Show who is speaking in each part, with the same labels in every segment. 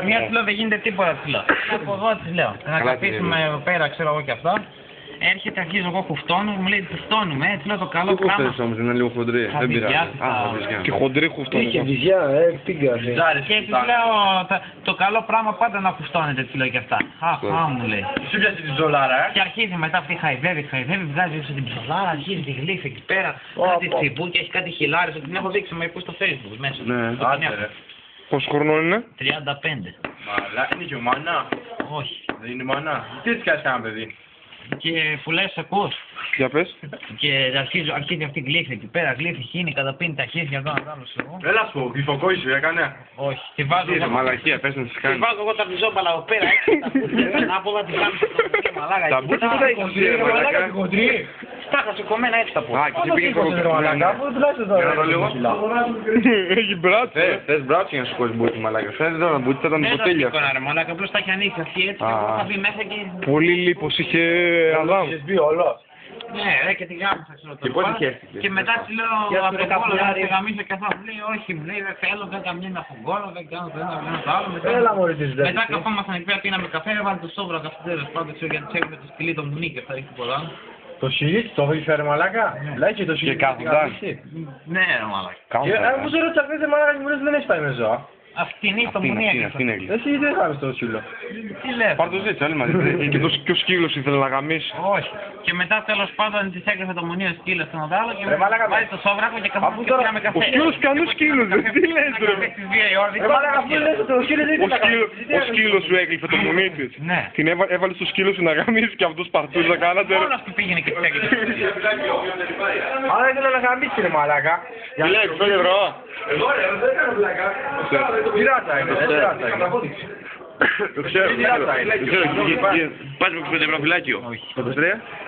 Speaker 1: Μια της λέω δεν γίνεται τίποτα της λέω. Από εδώ της λέω. Να καθίσουμε εδώ πέρα, ξέρω εγώ και αυτό. Έρχεται, αρχίζω εγώ χουφτώνω, μου λέει χουφτώνουμε, έτσι λέω το καλό πράγμα.
Speaker 2: Τι χουφτώνεις όμως, είναι λίγο χοντρή, δεν πειράζει.
Speaker 1: Και
Speaker 2: χοντρή χουφτώνεις.
Speaker 3: Είχε βυζιά, τι κάνει.
Speaker 1: Και της λέω το καλό πράγμα πάντα να χουφτώνετε, της λέω και αυτά. Χαχά μου λέει.
Speaker 4: Σου πιάσε την ψολάρα,
Speaker 1: Και αρχίζει μετά αυτή χαϊδεύει, βγάζει έξω την ψολάρα, αρχίζει τη γλύφη εκεί πέρα. Κάτι τσιμπούκια, έχει κάτι χιλάρες, την έχω δείξει με στο Facebook μέσα.
Speaker 2: Ναι,
Speaker 4: άντε.
Speaker 2: πόσο χρονών είναι?
Speaker 1: 35.
Speaker 4: Μαλά, είναι και μάνα.
Speaker 1: Όχι.
Speaker 4: Δεν είναι μάνα. Τι έτσι κάνει ένα παιδί.
Speaker 1: Και που λες ακούς.
Speaker 2: Για πες.
Speaker 1: Και αρχίζει αυτή η γλύφη εκεί πέρα, γλύφη χύνει, καταπίνει τα χέρια εδώ να κάνω σου.
Speaker 4: Έλα σου πω, γλυφοκόη σου έκανε.
Speaker 1: Όχι, τη βάζω εγώ.
Speaker 2: Μαλακία, πες να τις
Speaker 1: Τη
Speaker 2: κάνεις.
Speaker 1: βάζω εγώ τα βυζόπαλα εδώ πέρα, έτσι τα πούτια, να απόδα τη κάνω στο μαλάκα.
Speaker 2: Τα μπούτια που τα έχεις δει, μαλακά.
Speaker 1: Στάχα σου κομμένα έτσι τα πω.
Speaker 2: Α, και εσύ πήγες στο
Speaker 3: Μαλακά, πού τουλάχιστον τώρα.
Speaker 4: Για να το λίγο.
Speaker 2: Έχει μπράτσο. Θες μπράτσο για να σου κόσεις μπούτι, μαλάκα. Φαίνεται τώρα μπούτι θα ήταν
Speaker 1: Δεν θα
Speaker 2: ποτέλια.
Speaker 1: σήκωνα ρε μαλάκα, απλώς τα έχει ανοίξει αυτή έτσι και εγώ θα μπει μέσα και...
Speaker 2: Πολύ λίπος είχε Αδάμ.
Speaker 3: Είχες μπει όλο.
Speaker 1: Ναι ρε και τη γάμισα ξέρω
Speaker 2: Και πότε χέστηκες?
Speaker 1: Και μετά της λέω από το κόλλο να τη γαμίσω και αυτά μου λέει όχι μου λέει δεν θέλω, δεν καμία να φουγκώνω, δεν κάνω το ένα, δεν κάνω το άλλο.
Speaker 3: Έλα μωρή της
Speaker 1: Μετά καθόμασταν εκεί πέρα πίναμε καφέ, έβαλε το σόβρα καφετέρες πάντως ξέρω γιατί τσέκουμε το σκυλί το μουνί και αυτά έχει τίποτα άλλο.
Speaker 3: Το σιλί το έχει φέρει μαλάκα. Λέει το σιλί.
Speaker 2: Και κάθονταν.
Speaker 1: Ναι ρε μαλάκα.
Speaker 3: Μου σε ρώτησα χθες μαλάκα και μου λες δεν έχεις πάει με ζώα.
Speaker 1: Αυτήν το μουνί
Speaker 2: Αυτή είναι έγκλη.
Speaker 3: Εσύ δεν είχαμε στο σύλλο.
Speaker 1: Τι λες.
Speaker 2: Πάρ' το ζήτησε όλοι μαζί. Και ο σκύλος ήθελε να γαμίσει.
Speaker 1: Όχι. Και μετά τέλος πάντων της έκρυφε το μουνί ο σκύλος στον άλλο και
Speaker 3: Ρε μαλάκα,
Speaker 1: βάζει το σόβρακο και καθόμαστε και πήραμε καφέ.
Speaker 2: Ο σκύλος κανούς σκύλος, τι λες ρε.
Speaker 1: Στις 2 η ώρα,
Speaker 3: Ρε μαλάκα αυτό λες το σκύλο δεν
Speaker 2: Ο σκύλος σου έκλειφε το μουνί της.
Speaker 1: Ναι.
Speaker 2: Την έβαλε στο σκύλο σου να γαμίσει και αυτός παρτούζα κάνατε.
Speaker 1: Μόνος του πήγαινε και της έκρυφε.
Speaker 3: Άρα ήθελα να γαμίσει ρε μαλάκα.
Speaker 2: Τι λέει, πρόεδρο.
Speaker 4: Εγώ ρε, δεν έκανα πλάκα.
Speaker 3: Πειράτα είναι, πειράτα είναι.
Speaker 2: Το ξέρω, πας με 25 ευρώ φυλάκιο.
Speaker 1: Όχι.
Speaker 2: 23.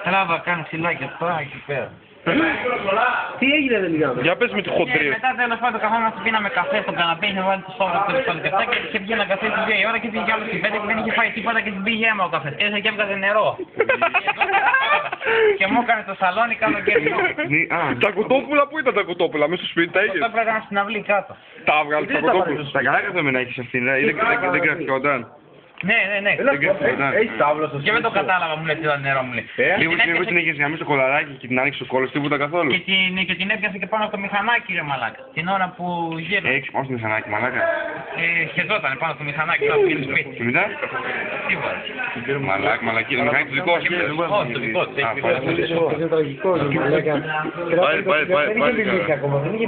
Speaker 1: Τράβα, κάνει φυλάκια τώρα εκεί πέρα.
Speaker 3: Τι έγινε δεν ligάμε.
Speaker 2: Για πες με τη
Speaker 1: Και
Speaker 2: χοντρή.
Speaker 1: μετά τέλος πάντων καθόμαστε πίναμε καφέ στον καναπέ, είχε βάλει το σόβρακο τέλος πάντων και αυτά και είχε βγει ένα καφέ στις 2 η ώρα και πήγε άλλο στις 5 και δεν είχε φάει τίποτα και την πήγε αίμα ο καφές. Έζε και έβγαζε νερό. Και μου έκανε το σαλόνι κάτω και αυτό.
Speaker 2: Τα κοτόπουλα που ήταν τα κοτόπουλα, μέσα στο σπίτι τα είχες.
Speaker 1: Αυτό πρέπει να στην αυλή κάτω.
Speaker 2: Τα έβγαλες τα κοτόπουλα. Τα καλά καθόμενα έχεις αυτήν, δεν κρατιόταν.
Speaker 1: Ναι.
Speaker 3: Έχεις τάβλο στο
Speaker 1: Και δεν το κατάλαβα μου λέει τι ήταν νερό μου λέει.
Speaker 2: Μήπως την είχες γαμίσει το κολαράκι και την άνοιξε ο κόλλος, τίποτα καθόλου.
Speaker 1: Και την έπιασε και πάνω από το μηχανάκι ρε μαλάκα. Την ώρα που γύρω.
Speaker 2: Έχεις πάνω στο μηχανάκι, μαλάκα.
Speaker 1: Χεζόταν πάνω στο μηχανάκι να πήγε στο σπίτι.
Speaker 2: Και μετά.
Speaker 1: Τίποτα.
Speaker 2: Μαλάκι, το μηχανάκι του δικό σου.
Speaker 1: Όχι, το δικό του.
Speaker 2: Α, πάει.
Speaker 3: τραγικό, μαλάκα.
Speaker 2: Πάλι.